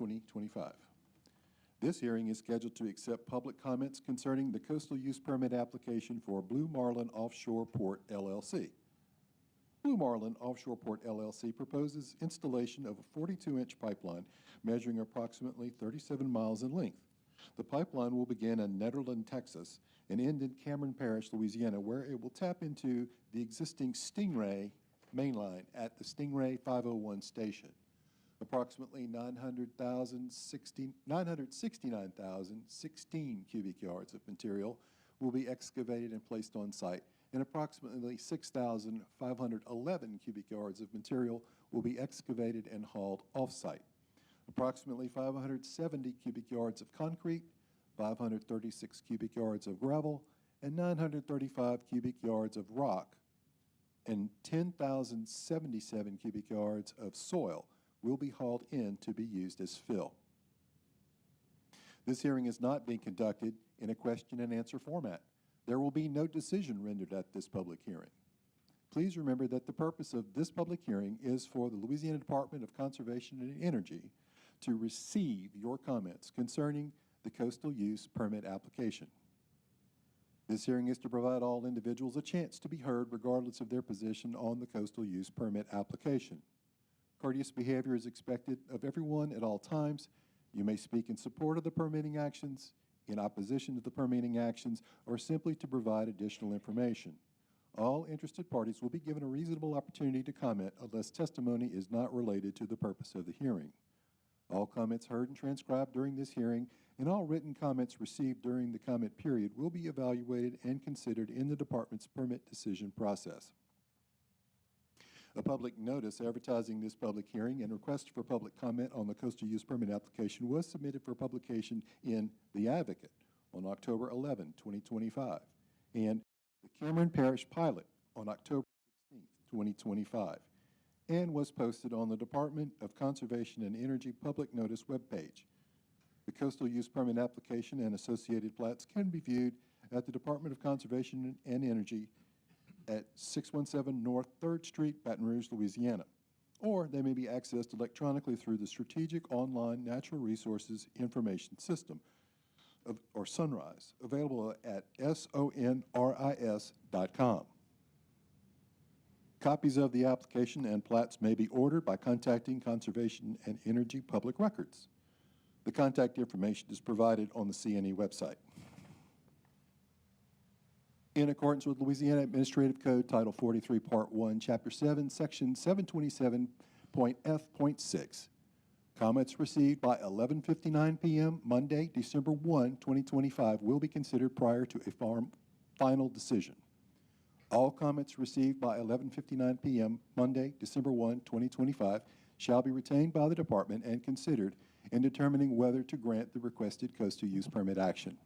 2025. This hearing is scheduled to accept public comments concerning the coastal use permit application for Blue Marlin Offshore Port LLC. Blue Marlin Offshore Port LLC proposes installation of a 42-inch pipeline measuring approximately 37 miles in length. The pipeline will begin in Nederland, Texas, and end in Cameron Parish, Louisiana, where it will tap into the existing Stingray mainline at the Stingray 501 station. Approximately 969,016 cubic yards of material will be excavated and placed on site, and approximately 6,511 cubic yards of material will be excavated and hauled off-site. Approximately 570 cubic yards of concrete, 536 cubic yards of gravel, and 935 cubic yards of rock, and 10,077 cubic yards of soil will be hauled in to be used as fill. This hearing is not being conducted in a question and answer format. There will be no decision rendered at this public hearing. Please remember that the purpose of this public hearing is for the Louisiana Department of Conservation and Energy to receive your comments concerning the coastal use permit application. This hearing is to provide all individuals a chance to be heard regardless of their position on the coastal use permit application. Courteous behavior is expected of everyone at all times. You may speak in support of the permitting actions, in opposition to the permitting actions, or simply to provide additional information. All interested parties will be given a reasonable opportunity to comment unless testimony is not related to the purpose of the hearing. All comments heard and transcribed during this hearing and all written comments received during the comment period will be evaluated and considered in the Department's permit decision process. A public notice advertising this public hearing and request for public comment on the coastal use permit application was submitted for publication in The Advocate on October 11, 2025, and the Cameron Parish Pilot on October 16, 2025, and was posted on the Department of Conservation and Energy public notice webpage. The coastal use permit application and associated plats can be viewed at the Department of Conservation and Energy at 617 North 3rd Street, Baton Rouge, Louisiana, or they may be accessed electronically through the Strategic Online Natural Resources Information System, or Sunrise, available at sonris.com. Copies of the application and plats may be ordered by contacting Conservation and Energy Public Records. The contact information is provided on the CNE website. In accordance with Louisiana Administrative Code, Title 43, Part 1, Chapter 7, Section 727.f.6, comments received by 11:59 p.m. Monday, December 1, 2025 will be considered prior to a final decision. All comments received by 11:59 p.m. Monday, December 1, 2025 shall be retained by the Department and considered in determining whether to grant the requested coastal use permit action.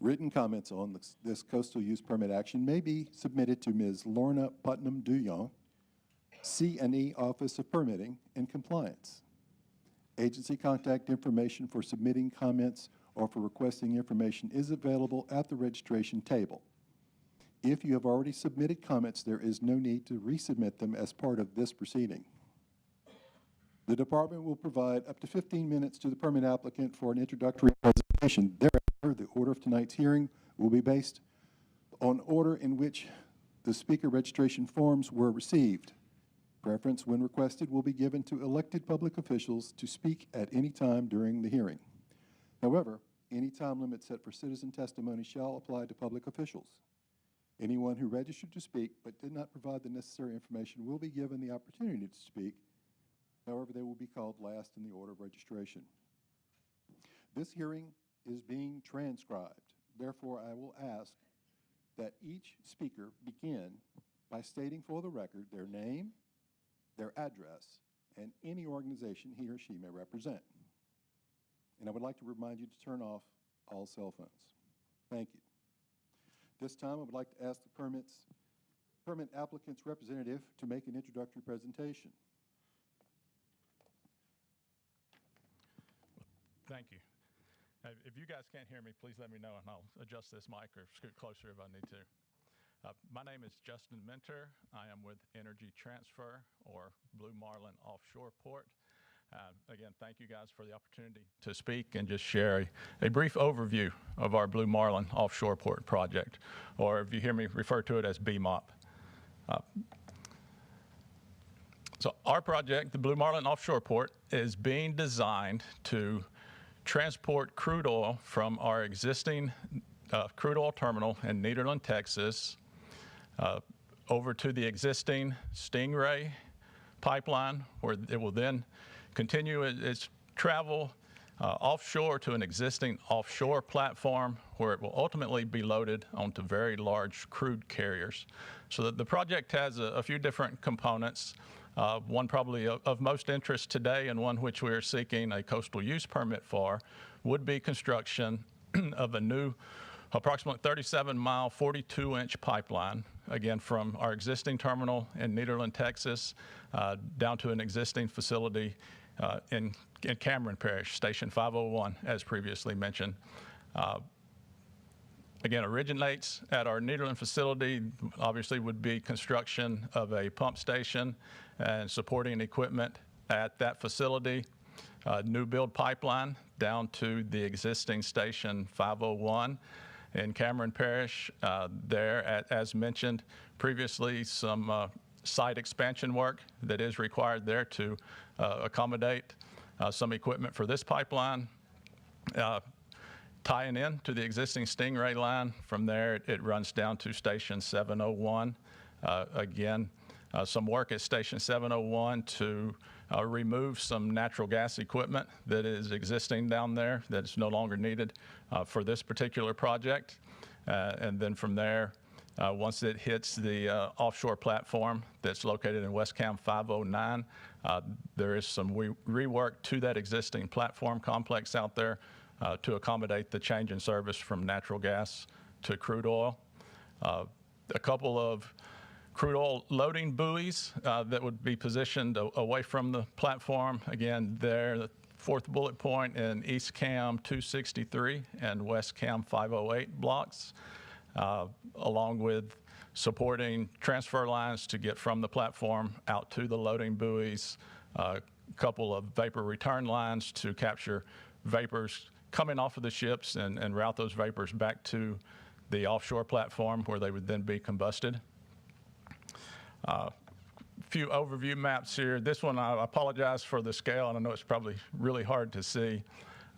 Written comments on this coastal use permit action may be submitted to Ms. Lorna Putnam-Duyon, CNE Office of Permitting and Compliance. Agency contact information for submitting comments or for requesting information is available at the registration table. If you have already submitted comments, there is no need to resubmit them as part of this proceeding. The Department will provide up to 15 minutes to the permit applicant for an introductory presentation. Thereafter, the order of tonight's hearing will be based on order in which the speaker registration forms were received. Preference, when requested, will be given to elected public officials to speak at any time during the hearing. However, any time limit set for citizen testimony shall apply to public officials. Anyone who registered to speak but did not provide the necessary information will be given the opportunity to speak. However, they will be called last in the order of registration. This hearing is being transcribed. Therefore, I will ask that each speaker begin by stating for the record their name, their address, and any organization he or she may represent. And I would like to remind you to turn off all cell phones. Thank you. This time, I would like to ask the permit applicant's representative to make an introductory presentation. Thank you. If you guys can't hear me, please let me know and I'll adjust this mic or scoot closer if I need to. My name is Justin Minter. I am with Energy Transfer, or Blue Marlin Offshore Port. Again, thank you guys for the opportunity to speak and just share a brief overview of our Blue Marlin Offshore Port project, or if you hear me refer to it as BMOP. So our project, the Blue Marlin Offshore Port, is being designed to transport crude oil from our existing crude oil terminal in Nederland, Texas, over to the existing Stingray pipeline, where it will then continue its travel offshore to an existing offshore platform, where it will ultimately be loaded onto very large crude carriers. So the project has a few different components. One probably of most interest today, and one which we are seeking a coastal use permit for, would be construction of a new approximately 37-mile, 42-inch pipeline, again, from our existing terminal in Nederland, Texas, down to an existing facility in Cameron Parish, Station 501, as previously mentioned. Again, originates at our Nederland facility, obviously would be construction of a pump station and supporting equipment at that facility, new build pipeline down to the existing Station 501 in Cameron Parish. There, as mentioned previously, some site expansion work that is required there to accommodate some equipment for this pipeline. Tying in to the existing Stingray line. From there, it runs down to Station 701. Again, some work at Station 701 to remove some natural gas equipment that is existing down there that is no longer needed for this particular project. And then from there, once it hits the offshore platform that's located in West Cam 509, there is some rework to that existing platform complex out there to accommodate the change in service from natural gas to crude oil. A couple of crude oil loading buoys that would be positioned away from the platform. Again, there, the fourth bullet point in East Cam 263 and West Cam 508 blocks, along with supporting transfer lines to get from the platform out to the loading buoys, a couple of vapor return lines to capture vapors coming off of the ships and route those vapors back to the offshore platform, where they would then be combusted. A few overview maps here. This one, I apologize for the scale, and I know it's probably really hard to see.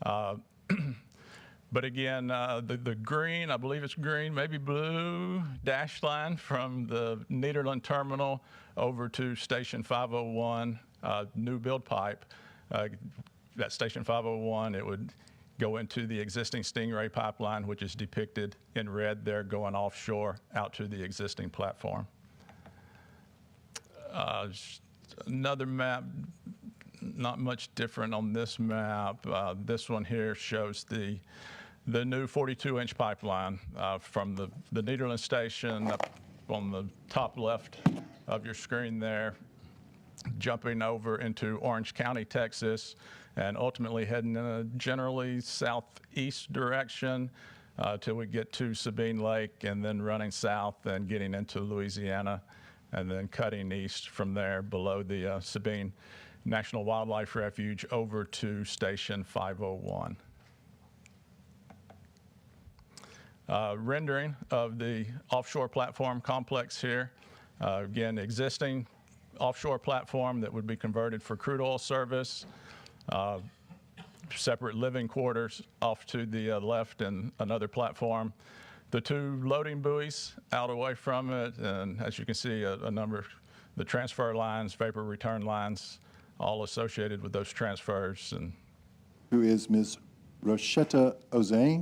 But again, the green, I believe it's green, maybe blue dashed line from the Nederland terminal over to Station 501, new build pipe. That Station 501, it would go into the existing Stingray pipeline, which is depicted in red there, going offshore out to the existing platform. Another map, not much different on this map. This one here shows the new 42-inch pipeline from the Nederland station up on the top left of your screen there, jumping over into Orange County, Texas, and ultimately heading in a generally southeast direction till we get to Sabine Lake, and then running south and getting into Louisiana, and then cutting east from there below the Sabine National Wildlife Refuge over to Station 501. Rendering of the offshore platform complex here. Again, existing offshore platform that would be converted for crude oil service. Separate living quarters off to the left, and another platform. The two loading buoys out away from it, and as you can see, a number of the transfer lines, vapor return lines, all associated with those transfers. And who is Ms. Rochetta Ozane.